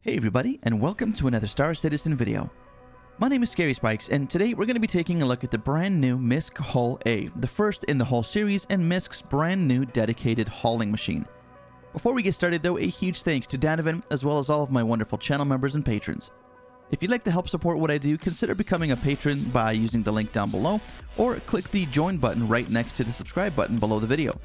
Hey everybody, and welcome to another Star Citizen video. My name is Scary Spikes, and today we're going to be taking a look at the brand new MISC Hull A, the first in the Hull series and MISC's brand new dedicated hauling machine. Before we get started though, a huge thanks to Donovan, as well as all of my wonderful channel members and patrons. If you'd like to help support what I do, consider becoming a patron by using the link down below, or click the join button right next to the subscribe button below the video.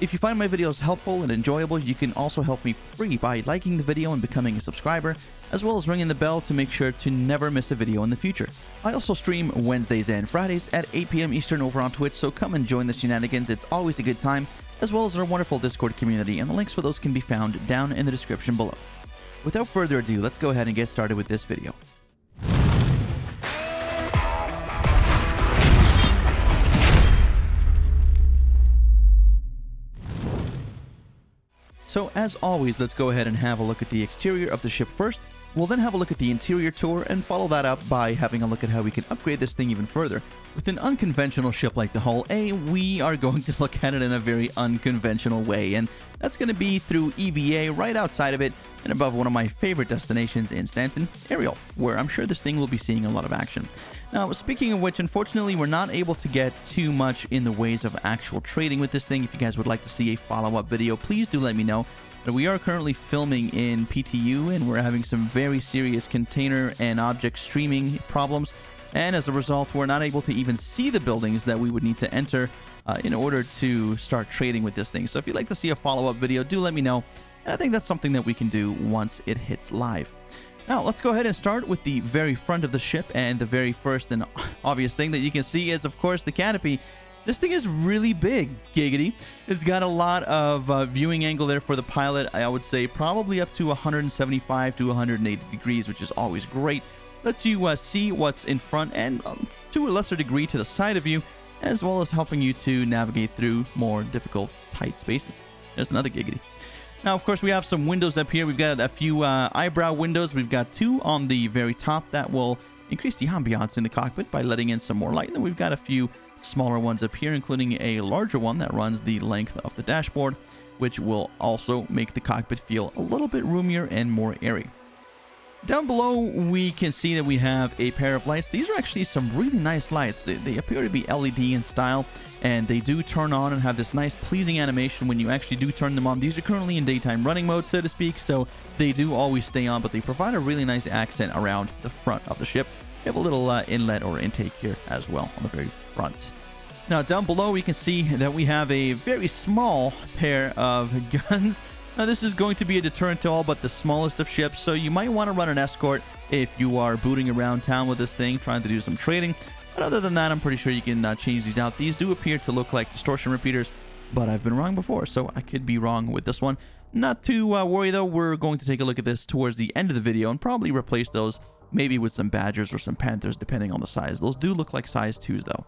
If you find my videos helpful and enjoyable, you can also help me free by liking the video and becoming a subscriber, as well as ringing the bell to make sure to never miss a video in the future. I also stream Wednesdays and Fridays at 8 p.m. Eastern over on Twitch, so come and join the shenanigans. It's always a good time, as well as our wonderful Discord community, and the links for those can be found down in the description below. Without further ado, let's go ahead and get started with this video. So as always, let's go ahead and have a look at the exterior of the ship first. We'll then have a look at the interior tour and follow that up by having a look at how we can upgrade this thing even further. With an unconventional ship like the Hull A, we are going to look at it in a very unconventional way, and that's going to be through EVA right outside of it and above one of my favorite destinations in Stanton, Ariel, where I'm sure this thing will be seeing a lot of action. Now, speaking of which, unfortunately, we're not able to get too much in the ways of actual trading with this thing. If you guys would like to see a follow-up video, please do let me know. But we are currently filming in PTU, and we're having some very serious container and object streaming problems. And as a result, we're not able to even see the buildings that we would need to enter in order to start trading with this thing. So if you'd like to see a follow-up video, do let me know. And I think that's something that we can do once it hits live. Now, let's go ahead and start with the very front of the ship, and the very first and obvious thing that you can see is, of course, the canopy. This thing is really big, giggity. It's got a lot of viewing angle there for the pilot. I would say probably up to 175 to 180 degrees, which is always great. Lets you see what's in front and to a lesser degree to the side of you, as well as helping you to navigate through more difficult, tight spaces. There's another giggity. Now, of course, we have some windows up here. We've got a few eyebrow windows. We've got two on the very top that will increase the ambiance in the cockpit by letting in some more light. And then we've got a few smaller ones up here, including a larger one that runs the length of the dashboard, which will also make the cockpit feel a little bit roomier and more airy. Down below, we can see that we have a pair of lights. These are actually some really nice lights. They appear to be LED in style, and they do turn on and have this nice pleasing animation when you actually do turn them on. These are currently in daytime running mode, so to speak, so they do always stay on, but they provide a really nice accent around the front of the ship. We have a little inlet or intake here as well on the very front. Now, down below, we can see that we have a very small pair of guns. Now, this is going to be a deterrent to all but the smallest of ships, so you might want to run an escort if you are booting around town with this thing, trying to do some trading. But other than that, I'm pretty sure you can change these out. These do appear to look like distortion repeaters, but I've been wrong before, so I could be wrong with this one. Not to worry, though. We're going to take a look at this towards the end of the video and probably replace those maybe with some Badgers or some Panthers, depending on the size. Those do look like size 2s, though.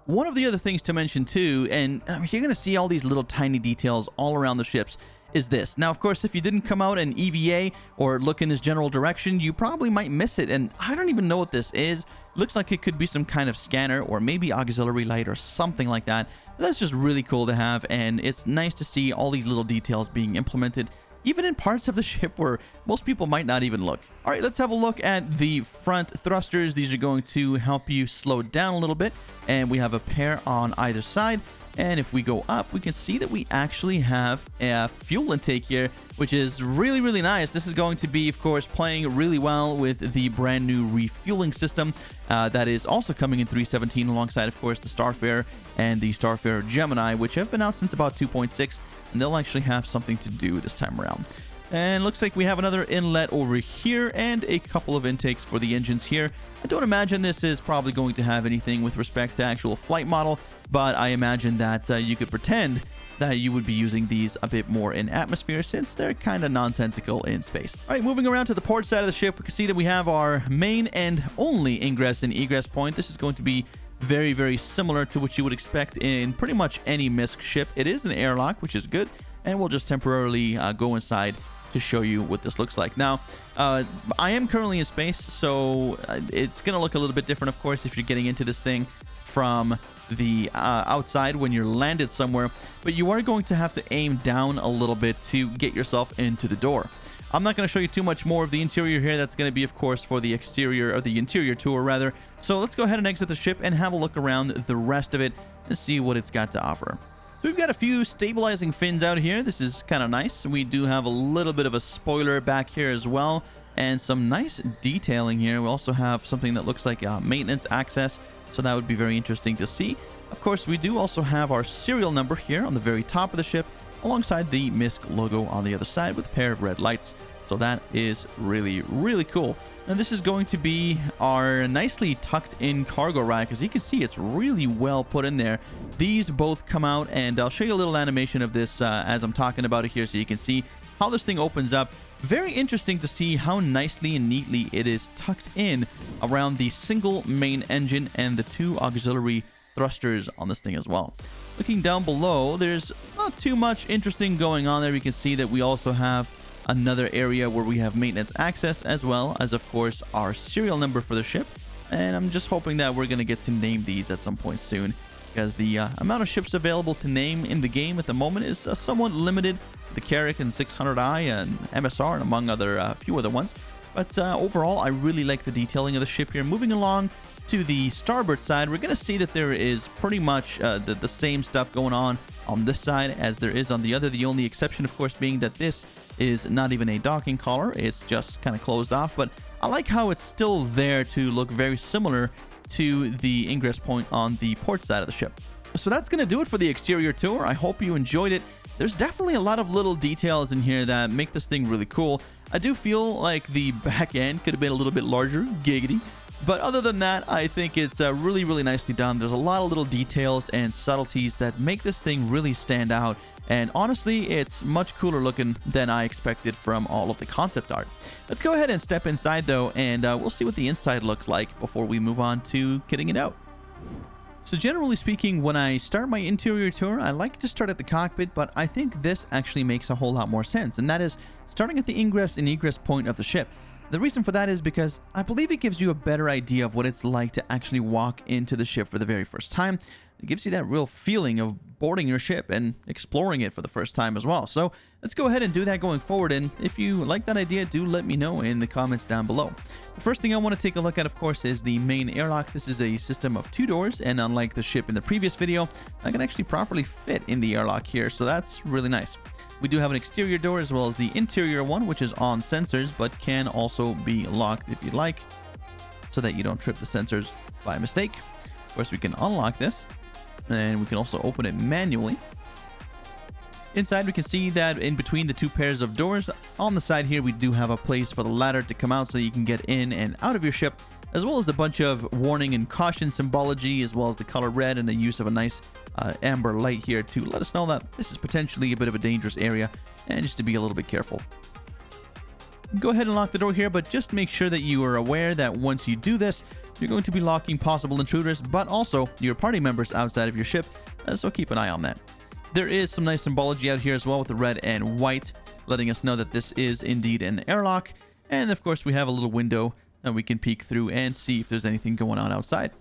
One of the other things to mention too, and you're going to see all these little tiny details all around the ships, is this. Now, of course, if you didn't come out and EVA or look in this general direction, you probably might miss it, and I don't even know what this is. Looks like it could be some kind of scanner or maybe auxiliary light or something like that. But that's just really cool to have, and it's nice to see all these little details being implemented even in parts of the ship where most people might not even look. All right, let's have a look at the front thrusters. These are going to help you slow down a little bit, and we have a pair on either side. And if we go up, we can see that we actually have a fuel intake here, which is really, really nice. This is going to be, of course, playing really well with the brand new refueling system that is also coming in 3.17 alongside, of course, the Starfarer and the Starfarer Gemini, which have been out since about 2.6, and they'll actually have something to do this time around. And looks like we have another inlet over here and a couple of intakes for the engines here. I don't imagine this is probably going to have anything with respect to actual flight model, but I imagine that you could pretend that you would be using these a bit more in atmosphere since they're kind of nonsensical in space. All right, moving around to the port side of the ship, we can see that we have our main and only ingress and egress point. This is going to be very, very similar to what you would expect in pretty much any MISC ship. It is an airlock, which is good, and we'll just temporarily go inside to show you what this looks like. Now, I am currently in space, so it's going to look a little bit different, of course, if you're getting into this thing from the outside when you're landed somewhere, but you are going to have to aim down a little bit to get yourself into the door. I'm not going to show you too much more of the interior here. That's going to be, of course, for the exterior, or the interior tour rather. So let's go ahead and exit the ship and have a look around the rest of it and see what it's got to offer. So we've got a few stabilizing fins out here. This is kind of nice. We do have a little bit of a spoiler back here as well, and some nice detailing here. We also have something that looks like maintenance access, so that would be very interesting to see. Of course, we do also have our serial number here on the very top of the ship, alongside the MISC logo on the other side with a pair of red lights. So that is really, really cool. And this is going to be our nicely tucked in cargo rack. As you can see, it's really well put in there. These both come out, and I'll show you a little animation of this as I'm talking about it here, so you can see how this thing opens up. Very interesting to see how nicely and neatly it is tucked in around the single main engine and the two auxiliary thrusters on this thing as well. Looking down below, there's not too much interesting going on there. You can see that we also have another area where we have maintenance access, as well as, of course, our serial number for the ship. And I'm just hoping that we're going to get to name these at some point soon, because the amount of ships available to name in the game at the moment is somewhat limited. The Carrack and 600i and MSR, and among a few other ones. But overall, I really like the detailing of the ship here. Moving along to the starboard side, we're going to see that there is pretty much the same stuff going on this side as there is on the other. The only exception, of course, being that this is not even a docking collar. It's just kind of closed off. But I like how it's still there to look very similar to the ingress point on the port side of the ship. So that's going to do it for the exterior tour. I hope you enjoyed it. There's definitely a lot of little details in here that make this thing really cool. I do feel like the back end could have been a little bit larger, giggity. But other than that, I think it's really, really nicely done. There's a lot of little details and subtleties that make this thing really stand out. And honestly, it's much cooler looking than I expected from all of the concept art. Let's go ahead and step inside though, and we'll see what the inside looks like before we move on to kitting it out. So generally speaking, when I start my interior tour, I like to start at the cockpit, but I think this actually makes a whole lot more sense, and that is starting at the ingress and egress point of the ship. The reason for that is because I believe it gives you a better idea of what it's like to actually walk into the ship for the very first time. It gives you that real feeling of boarding your ship and exploring it for the first time as well. So let's go ahead and do that going forward, and if you like that idea, do let me know in the comments down below. The first thing I want to take a look at, of course, is the main airlock. This is a system of 2 doors, and unlike the ship in the previous video, I can actually properly fit in the airlock here, so that's really nice. We do have an exterior door as well as the interior one, which is on sensors, but can also be locked if you'd like, so that you don't trip the sensors by mistake. Of course, we can unlock this, and we can also open it manually. Inside, we can see that in between the 2 pairs of doors, on the side here, we do have a place for the ladder to come out so you can get in and out of your ship, as well as a bunch of warning and caution symbology, as well as the color red and the use of a nice amber light here to let us know that this is potentially a bit of a dangerous area, and just to be a little bit careful. Go ahead and lock the door here, but just make sure that you are aware that once you do this, you're going to be locking possible intruders, but also your party members outside of your ship, so keep an eye on that. There is some nice symbology out here as well with the red and white, letting us know that this is indeed an airlock, and of course we have a little window that we can peek through and see if there's anything going on outside.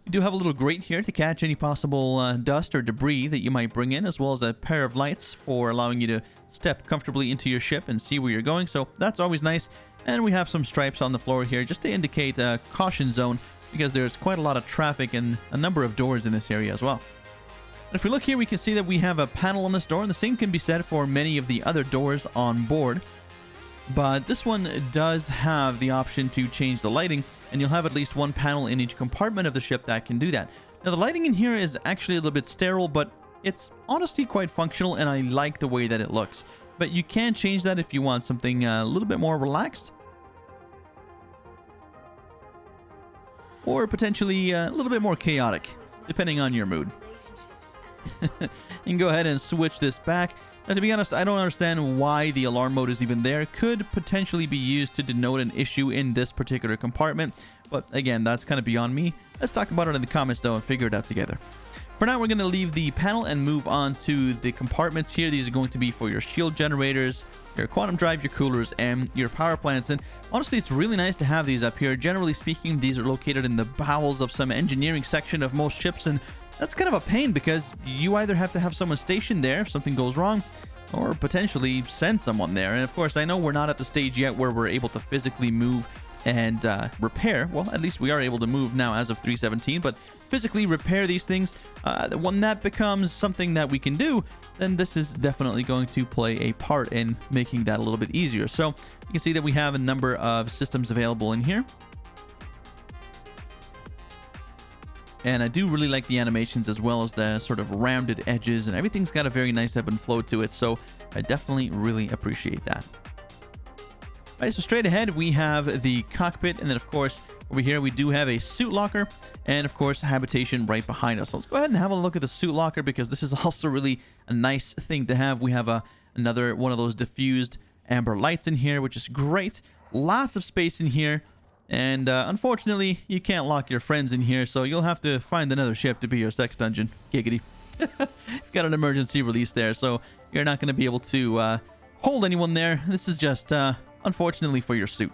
We do have a little grate here to catch any possible dust or debris that you might bring in, as well as a pair of lights for allowing you to step comfortably into your ship and see where you're going, so that's always nice. And we have some stripes on the floor here just to indicate a caution zone, because there's quite a lot of traffic and a number of doors in this area as well. And if we look here, we can see that we have a panel on this door, and the same can be said for many of the other doors on board. But this one does have the option to change the lighting, and you'll have at least 1 panel in each compartment of the ship that can do that. Now, the lighting in here is actually a little bit sterile, but it's honestly quite functional, and I like the way that it looks. But you can change that if you want something a little bit more relaxed, or potentially a little bit more chaotic, depending on your mood. You can go ahead and switch this back. Now, to be honest, I don't understand why the alarm mode is even there. Could potentially be used to denote an issue in this particular compartment, but again, that's kind of beyond me. Let's talk about it in the comments though and figure it out together. For now, we're going to leave the panel and move on to the compartments here. These are going to be for your shield generators, your quantum drive, your coolers, and your power plants. And honestly, it's really nice to have these up here. Generally speaking, these are located in the bowels of some engineering section of most ships, and that's kind of a pain because you either have to have someone stationed there if something goes wrong, or potentially send someone there. And of course, I know we're not at the stage yet where we're able to physically move and repair. Well, at least we are able to move now as of 317, but physically repair these things. When that becomes something that we can do, then this is definitely going to play a part in making that a little bit easier. So you can see that we have a number of systems available in here. And I do really like the animations as well as the sort of rounded edges, and everything's got a very nice ebb and flow to it. So I definitely really appreciate that. All right, so straight ahead, we have the cockpit, and then of course, over here, we do have a suit locker, and of course, habitation right behind us. So let's go ahead and have a look at the suit locker, because this is also really a nice thing to have. We have another one of those diffused amber lights in here, which is great. Lots of space in here, and unfortunately, you can't lock your friends in here, so you'll have to find another ship to be your sex dungeon. Giggity. You've got an emergency release there, so you're not going to be able to hold anyone there. This is just unfortunately for your suit.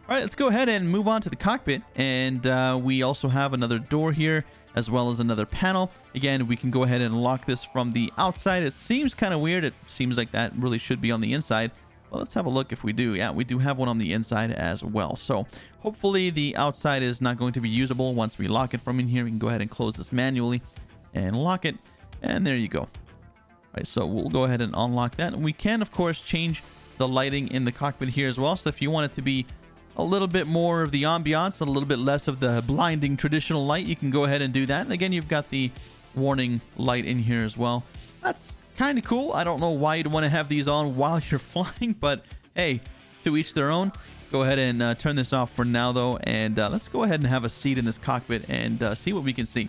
All right, let's go ahead and move on to the cockpit, and we also have another door here as well as another panel. Again, we can go ahead and lock this from the outside. It seems kind of weird. It seems like that really should be on the inside. Well, let's have a look if we do. Yeah, we do have one on the inside as well. So hopefully the outside is not going to be usable. Once we lock it from in here, we can go ahead and close this manually and lock it, and there you go. All right, so we'll go ahead and unlock that, and we can of course change the lighting in the cockpit here as well. So if you want it to be a little bit more of the ambiance, a little bit less of the blinding traditional light, you can go ahead and do that. And again, you've got the warning light in here as well. That's kind of cool. I don't know why you'd want to have these on while you're flying, but hey, to each their own. Go ahead and turn this off for now though, and let's go ahead and have a seat in this cockpit and see what we can see.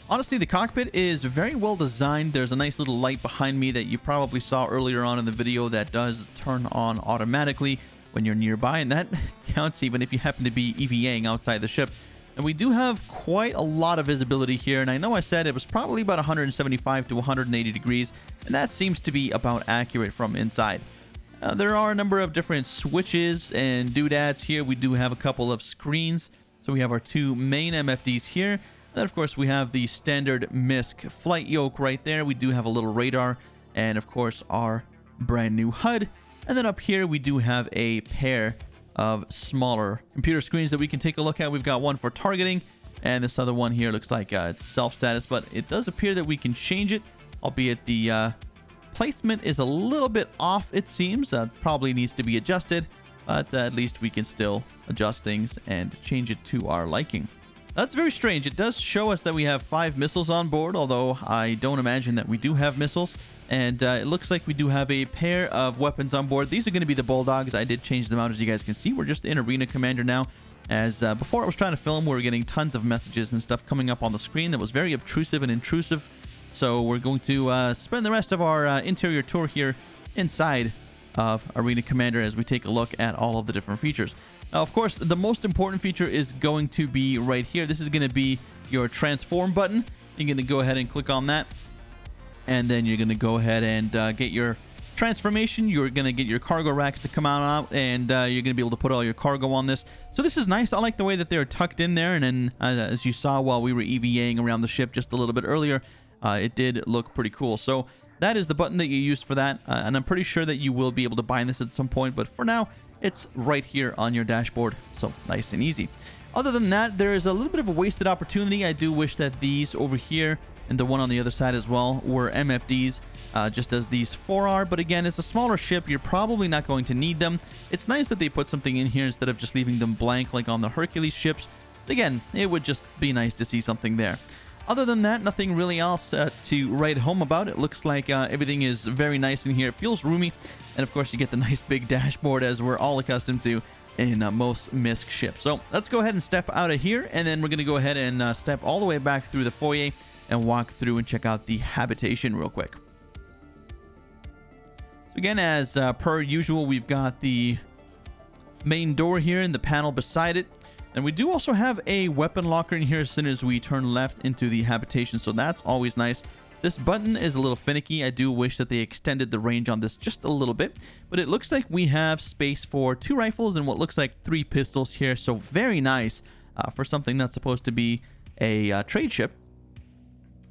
Honestly, the cockpit is very well designed. There's a nice little light behind me that you probably saw earlier on in the video that does turn on automatically when you're nearby, and that counts even if you happen to be EVAing outside the ship. And we do have quite a lot of visibility here, and I know I said it was probably about 175 to 180 degrees, and that seems to be about accurate from inside. There are a number of different switches and doodads here. We do have a couple of screens. So we have our two main MFDs here. And of course, we have the standard MISC flight yoke right there. We do have a little radar, and of course, our brand new HUD. And then up here, we do have a pair of smaller computer screens that we can take a look at. We've got one for targeting, and this other one here looks like it's self-status, but it does appear that we can change it, albeit the placement is a little bit off, it seems. Probably needs to be adjusted, but at least we can still adjust things and change it to our liking. That's very strange. It does show us that we have 5 missiles on board, although I don't imagine that we do have missiles. And it looks like we do have a pair of weapons on board. These are going to be the Bulldogs. I did change them out, as you guys can see. We're just in Arena Commander now. As before I was trying to film, we were getting tons of messages and stuff coming up on the screen that was very obtrusive and intrusive. So we're going to spend the rest of our interior tour here inside of Arena Commander as we take a look at all of the different features. Now, of course, the most important feature is going to be right here. This is going to be your transform button. You're going to go ahead and click on that, and then you're going to go ahead and get your transformation. You're going to get your cargo racks to come out, and you're going to be able to put all your cargo on this. So this is nice. I like the way that they're tucked in there, and then as you saw while we were EVAing around the ship just a little bit earlier, it did look pretty cool. So that is the button that you use for that, and I'm pretty sure that you will be able to bind this at some point, but for now, it's right here on your dashboard, so nice and easy. Other than that, there is a little bit of a wasted opportunity. I do wish that these over here and the one on the other side as well were MFDs, just as these 4 are. But again, it's a smaller ship. You're probably not going to need them. It's nice that they put something in here instead of just leaving them blank like on the Hercules ships. Again, it would just be nice to see something there. Other than that, nothing really else to write home about. It looks like everything is very nice in here. It feels roomy. And of course, you get the nice big dashboard as we're all accustomed to in most MISC ships. So let's go ahead and step out of here. And then we're going to go ahead and step all the way back through the foyer and walk through and check out the habitation real quick. So again, as per usual, we've got the main door here and the panel beside it. And we do also have a weapon locker in here as soon as we turn left into the habitation, so that's always nice. This button is a little finicky. I do wish that they extended the range on this just a little bit, but it looks like we have space for 2 rifles and what looks like 3 pistols here, so very nice for something that's supposed to be a trade ship.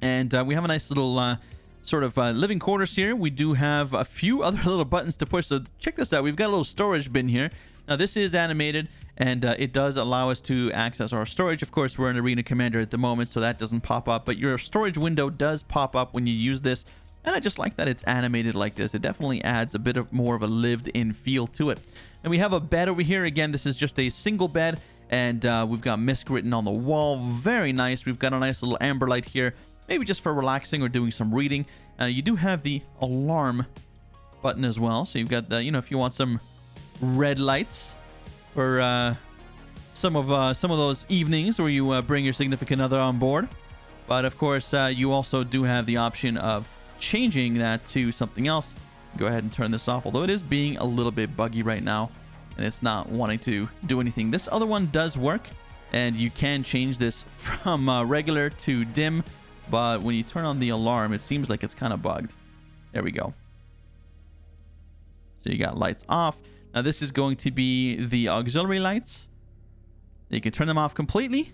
And we have a nice little sort of living quarters here. We do have a few other little buttons to push, so check this out. We've got a little storage bin here. Now this is animated, and it does allow us to access our storage. Of course, we're an Arena Commander at the moment, so that doesn't pop up, but your storage window does pop up when you use this, and I just like that it's animated like this. It definitely adds a bit of more of a lived-in feel to it. And we have a bed over here. Again, this is just a single bed, and we've got MISC written on the wall. Very nice. We've got a nice little amber light here, maybe just for relaxing or doing some reading. You do have the alarm button as well, so you've got the, you know, if you want some red lights for some of those evenings where you bring your significant other on board. But of course, you also do have the option of changing that to something else. Go ahead and turn this off, although it is being a little bit buggy right now and it's not wanting to do anything. This other one does work, and you can change this from regular to dim, but when you turn on the alarm, it seems like it's kind of bugged. There we go. So you got lights off. Now this is going to be the auxiliary lights. You can turn them off completely,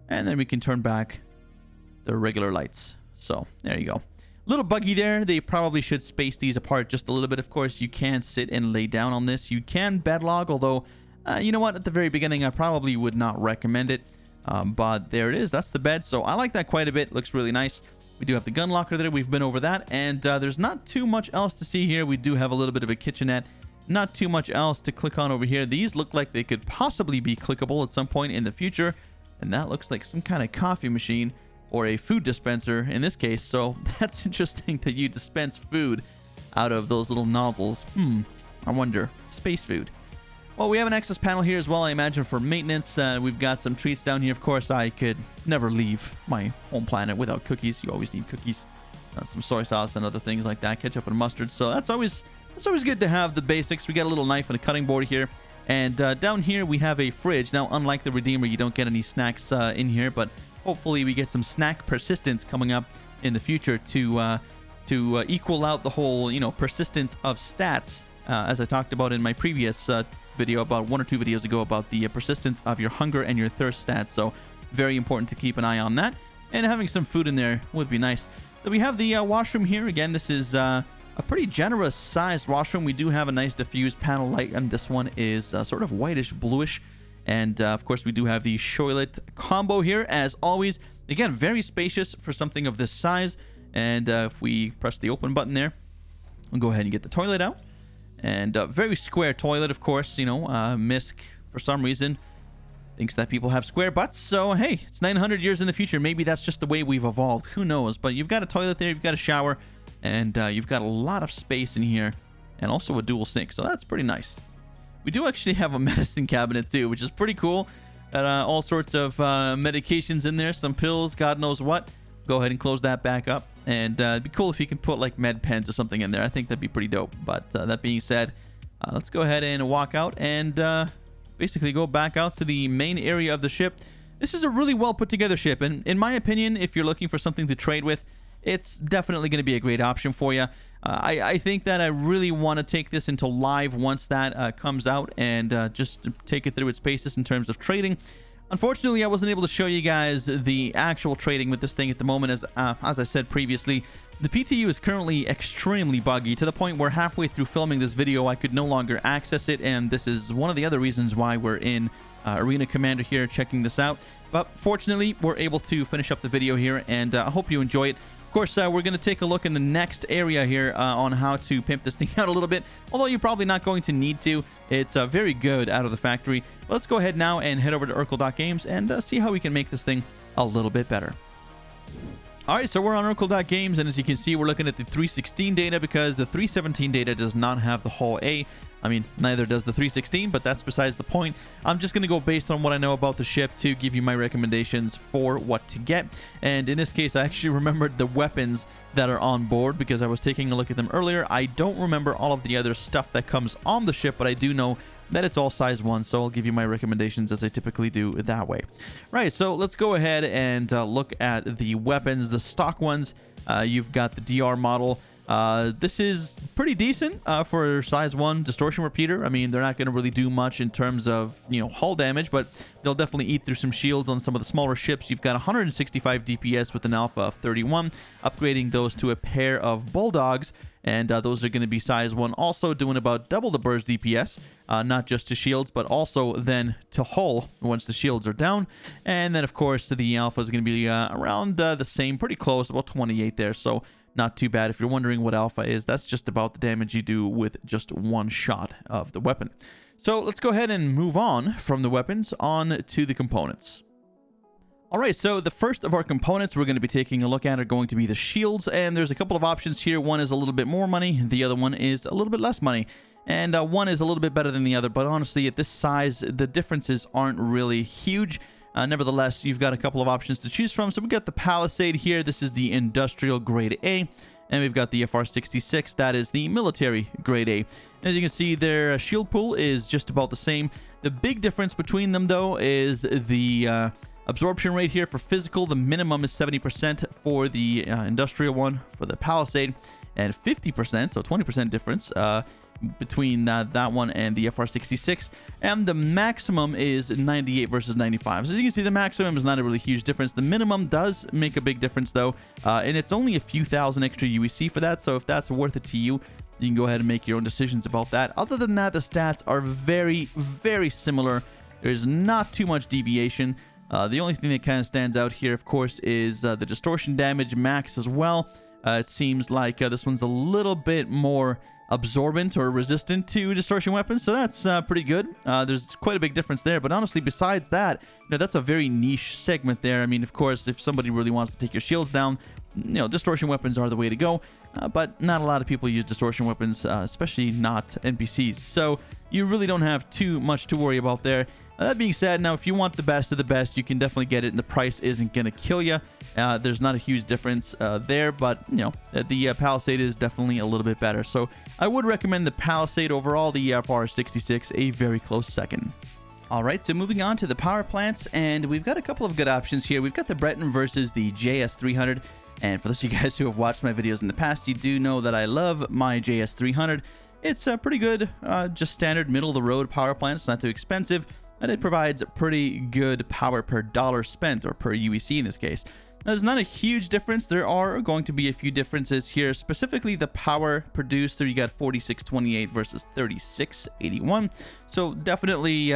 and then we can turn back the regular lights. So there you go. A little buggy there. They probably should space these apart just a little bit. Of course, you can sit and lay down on this. You can bed log, although you know what, at the very beginning I probably would not recommend it. But there it is. That's the bed. So I like that quite a bit. Looks really nice. We do have the gun locker there. We've been over that, and there's not too much else to see here. We do have a little bit of a kitchenette. Not too much else to click on over here. These look like they could possibly be clickable at some point in the future, and that looks like some kind of coffee machine or a food dispenser in this case. So that's interesting that you dispense food out of those little nozzles. I wonder. Space food. Well, we have an access panel here as well, I imagine, for maintenance. We've got some treats down here. Of course, I could never leave my home planet without cookies. You always need cookies. Some soy sauce and other things like that. Ketchup and mustard. So that's always good to have the basics. We got a little knife and a cutting board here. And down here, we have a fridge. Now, unlike the Redeemer, you don't get any snacks in here, but hopefully we get some snack persistence coming up in the future to equal out the whole, you know, persistence of stats, as I talked about in my previous video about 1 or 2 videos ago about the persistence of your hunger and your thirst stats. So very important to keep an eye on that, and having some food in there would be nice. So we have the washroom here. Again, this is a pretty generous sized washroom. We do have a nice diffused panel light, and this one is sort of whitish bluish. And of course, we do have the toilet combo here as always. Again, very spacious for something of this size. And if we press the open button there, we'll go ahead and get the toilet out. And very square toilet, of course. You know, MISC, for some reason, thinks that people have square butts. So, hey, it's 900 years in the future. Maybe that's just the way we've evolved. Who knows? But you've got a toilet there. You've got a shower. And you've got a lot of space in here. And also a dual sink. So that's pretty nice. We do actually have a medicine cabinet, too, which is pretty cool. All sorts of medications in there. Some pills, God knows what. Go ahead and close that back up. And it'd be cool if you can put like med pens or something in there. I think that'd be pretty dope. But that being said, let's go ahead and walk out and basically go back out to the main area of the ship. This is a really well put together ship. And in my opinion, if you're looking for something to trade with, it's definitely going to be a great option for you. I think that I really want to take this into live once that comes out and just take it through its paces in terms of trading. Unfortunately, I wasn't able to show you guys the actual trading with this thing at the moment. As I said previously, the PTU is currently extremely buggy to the point where halfway through filming this video, I could no longer access it. And this is one of the other reasons why we're in Arena Commander here checking this out. But fortunately, we're able to finish up the video here, and I hope you enjoy it. Of course, we're going to take a look in the next area here on how to pimp this thing out a little bit, although you're probably not going to need to. It's very good out of the factory. But let's go ahead now and head over to Urkel.games and see how we can make this thing a little bit better. All right, so we're on Urkel.games, and as you can see, we're looking at the 316 data because the 317 data does not have the Hull A. I mean, neither does the 316, but that's besides the point. I'm just going to go based on what I know about the ship to give you my recommendations for what to get. And in this case, I actually remembered the weapons that are on board because I was taking a look at them earlier. I don't remember all of the other stuff that comes on the ship, but I do know that it's all size 1, so I'll give you my recommendations as I typically do that way. Right, so let's go ahead and look at the weapons, the stock ones. You've got the DR model. This is pretty decent for size 1 distortion repeater. I mean, they're not going to really do much in terms of, hull damage, but they'll definitely eat through some shields on some of the smaller ships. You've got 165 DPS with an alpha of 31, upgrading those to a pair of bulldogs, and those are going to be size 1, also doing about double the burst DPS, not just to shields, but also then to hull once the shields are down. And then, of course, the alpha is going to be around the same, pretty close, about 28 there, so not too bad. If you're wondering what alpha is, that's just about the damage you do with just one shot of the weapon. So let's go ahead and move on from the weapons on to the components. Alright, so the first of our components we're going to be taking a look at are going to be the shields, and there's a couple of options here. One is a little bit more money, the other one is a little bit less money, and one is a little bit better than the other, but honestly at this size the differences aren't really huge. Nevertheless, you've got a couple of options to choose from. So we've got the Palisade here. This is the industrial grade A. And we've got the FR66. That is the military grade A. And as you can see, their shield pool is just about the same. The big difference between them, though, is the absorption rate here for physical. The minimum is 70% for the industrial one for the Palisade, and 50%, so 20% difference between that one and the FR66, and the maximum is 98 versus 95. So you can see the maximum is not a really huge difference. The minimum does make a big difference though, and it's only a few thousand extra UEC for that, so if that's worth it to you, you can go ahead and make your own decisions about that. Other than that, the stats are very, very similar. There's not too much deviation. The only thing that kind of stands out here, of course, is the distortion damage max as well. It seems like this one's a little bit more absorbent or resistant to distortion weapons, so that's pretty good. There's quite a big difference there, but honestly, besides that, that's a very niche segment there. I mean, of course, if somebody really wants to take your shields down, distortion weapons are the way to go, but not a lot of people use distortion weapons, especially not NPCs, so you really don't have too much to worry about there. That being said, now if you want the best of the best, you can definitely get it, and the price isn't going to kill you. There's not a huge difference there, but the Palisade is definitely a little bit better. So I would recommend the Palisade overall, the FR66 a very close second. Alright, so moving on to the power plants, and we've got a couple of good options here. We've got the Breton versus the JS300, and for those of you guys who have watched my videos in the past, you do know that I love my JS300. It's pretty good, just standard middle-of-the-road power plant. It's not too expensive, and it provides pretty good power per dollar spent, or per UEC in this case. Now, there's not a huge difference. There are going to be a few differences here, specifically the power produced. So you got 4628 versus 3681. So definitely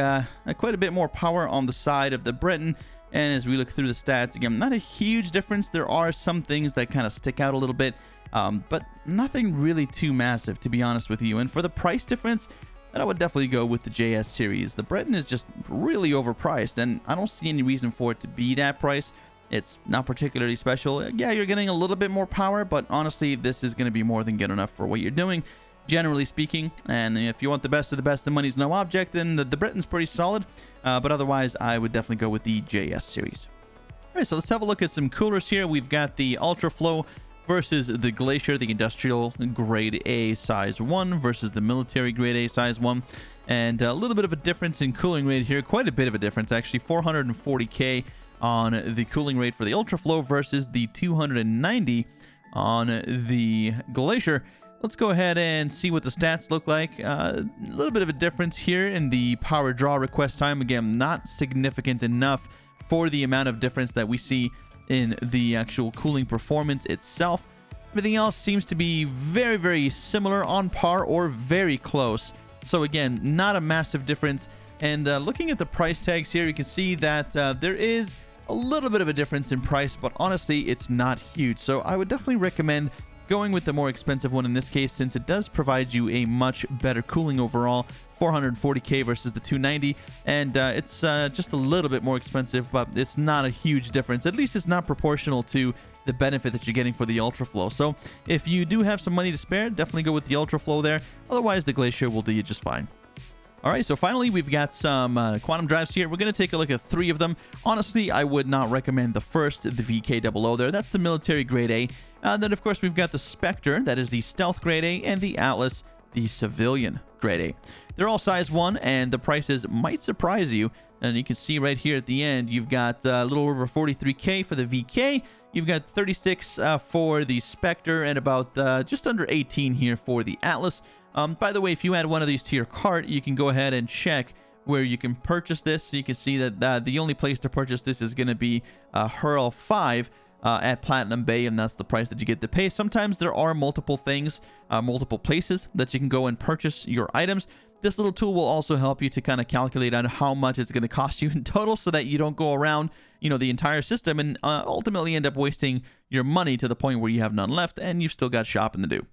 quite a bit more power on the side of the Breton. And as we look through the stats, again, not a huge difference. There are some things that kind of stick out a little bit, but nothing really too massive, to be honest with you. And for the price difference, I would definitely go with the JS series. The Breton is just really overpriced, and I don't see any reason for it to be that price. It's not particularly special. Yeah, you're getting a little bit more power, but honestly, this is going to be more than good enough for what you're doing, generally speaking. And if you want the best of the best, the money's no object, then the Breton's pretty solid. But otherwise, I would definitely go with the JS series. All right, so let's have a look at some coolers here. We've got the Ultra Flow versus the Glacier, the industrial grade A size 1 versus the military grade A size 1. And a little bit of a difference in cooling rate here. Quite a bit of a difference, actually. 440k on the cooling rate for the Ultra Flow versus the 290 on the Glacier. Let's go ahead and see what the stats look like. A little bit of a difference here in the power draw request time. Again, not significant enough for the amount of difference that we see in the actual cooling performance itself. Everything else seems to be very, very similar, on par, or very close. So again, not a massive difference. And looking at the price tags here, you can see that there is a little bit of a difference in price, but honestly, it's not huge. So I would definitely recommend going with the more expensive one in this case, since it does provide you a much better cooling overall. 440k versus the 290, and it's just a little bit more expensive, but it's not a huge difference. At least it's not proportional to the benefit that you're getting for the Ultra Flow. So if you do have some money to spare, definitely go with the Ultra Flow there. Otherwise, the Glacier will do you just fine. All right, so finally, we've got some quantum drives here. We're going to take a look at 3 of them. Honestly, I would not recommend the first, the VK00 there. That's the military grade A. Then, of course, we've got the Spectre, that is the stealth grade A, and the Atlas, the civilian grade grade A. They're all size 1, and the prices might surprise you. And you can see right here at the end, you've got a little over 43K for the VK. You've got 36 for the Spectre, and about just under 18 here for the Atlas. By the way, if you add one of these to your cart, you can go ahead and check where you can purchase this. So you can see that the only place to purchase this is going to be Hurl 5 at Platinum Bay, and that's the price that you get to pay. Sometimes there are multiple things, multiple places that you can go and purchase your items. This little tool will also help you to kind of calculate on how much it's going to cost you in total, so that you don't go around, you know, the entire system and ultimately end up wasting your money to the point where you have none left and you've still got shopping to do.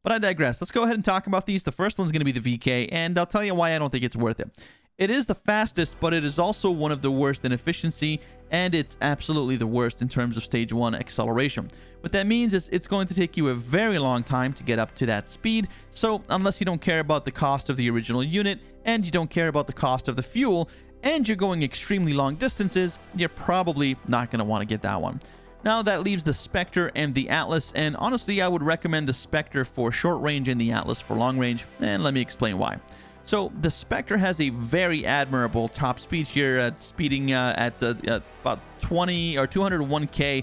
But I digress. Let's go ahead and talk about these. The first one's going to be the VK, and I'll tell you why I don't think it's worth it. It is the fastest, but it is also one of the worst in efficiency, and it's absolutely the worst in terms of stage 1 acceleration. What that means is it's going to take you a very long time to get up to that speed, so unless you don't care about the cost of the original unit, and you don't care about the cost of the fuel, and you're going extremely long distances, you're probably not going to want to get that one. Now that leaves the Spectre and the Atlas, and honestly I would recommend the Spectre for short range and the Atlas for long range, and let me explain why. So the Spectre has a very admirable top speed here, speeding at about 20 or 201k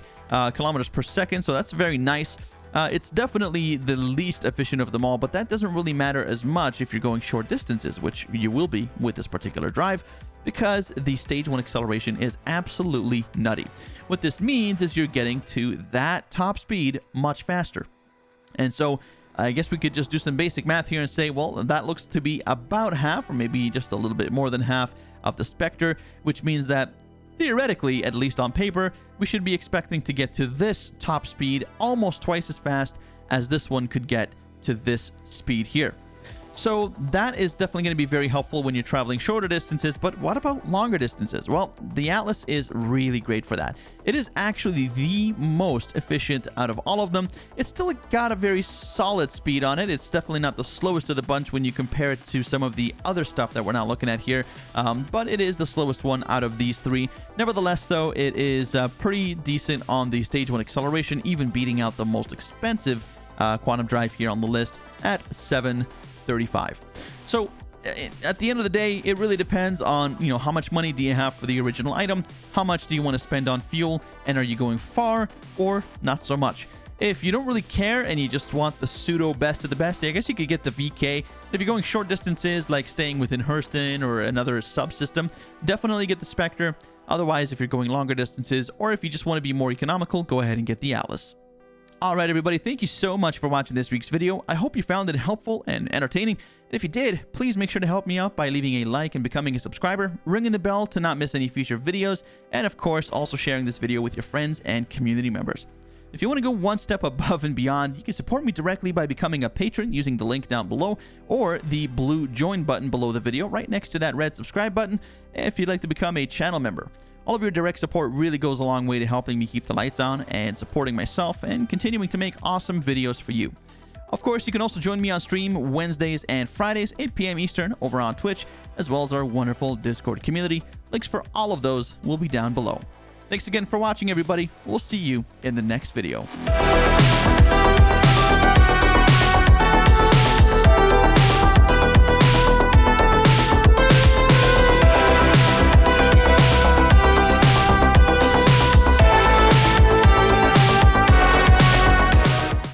kilometers per second, so that's very nice. It's definitely the least efficient of them all, but that doesn't really matter as much if you're going short distances, which you will be with this particular drive, because the stage 1 acceleration is absolutely nutty. What this means is you're getting to that top speed much faster. And so I guess we could just do some basic math here and say, well, that looks to be about half, or maybe just a little bit more than half of the Spectre, which means that theoretically, at least on paper, we should be expecting to get to this top speed almost twice as fast as this one could get to this speed here. So that is definitely going to be very helpful when you're traveling shorter distances, but what about longer distances? Well, the Atlas is really great for that. It is actually the most efficient out of all of them. It's still got a very solid speed on it. It's definitely not the slowest of the bunch when you compare it to some of the other stuff that we're not looking at here, but it is the slowest one out of these three. Nevertheless, though, it is pretty decent on the stage 1 acceleration, even beating out the most expensive quantum drive here on the list at 735. So at the end of the day, it really depends on, you know, how much money do you have for the original item, how much do you want to spend on fuel, and are you going far or not so much. If you don't really care and you just want the pseudo best of the best, I guess you could get the VK. If you're going short distances, like staying within Hurston or another subsystem, definitely get the Spectre. Otherwise, if you're going longer distances, or if you just want to be more economical, go ahead and get the Atlas. Alright everybody, thank you so much for watching this week's video. I hope you found it helpful and entertaining. And if you did, please make sure to help me out by leaving a like and becoming a subscriber, ringing the bell to not miss any future videos, and of course also sharing this video with your friends and community members. If you want to go one step above and beyond, you can support me directly by becoming a patron using the link down below, or the blue join button below the video right next to that red subscribe button if you'd like to become a channel member. All of your direct support really goes a long way to helping me keep the lights on and supporting myself and continuing to make awesome videos for you. Of course, you can also join me on stream Wednesdays and Fridays, 8 p.m. Eastern, over on Twitch, as well as our wonderful Discord community. Links for all of those will be down below. Thanks again for watching, everybody. We'll see you in the next video.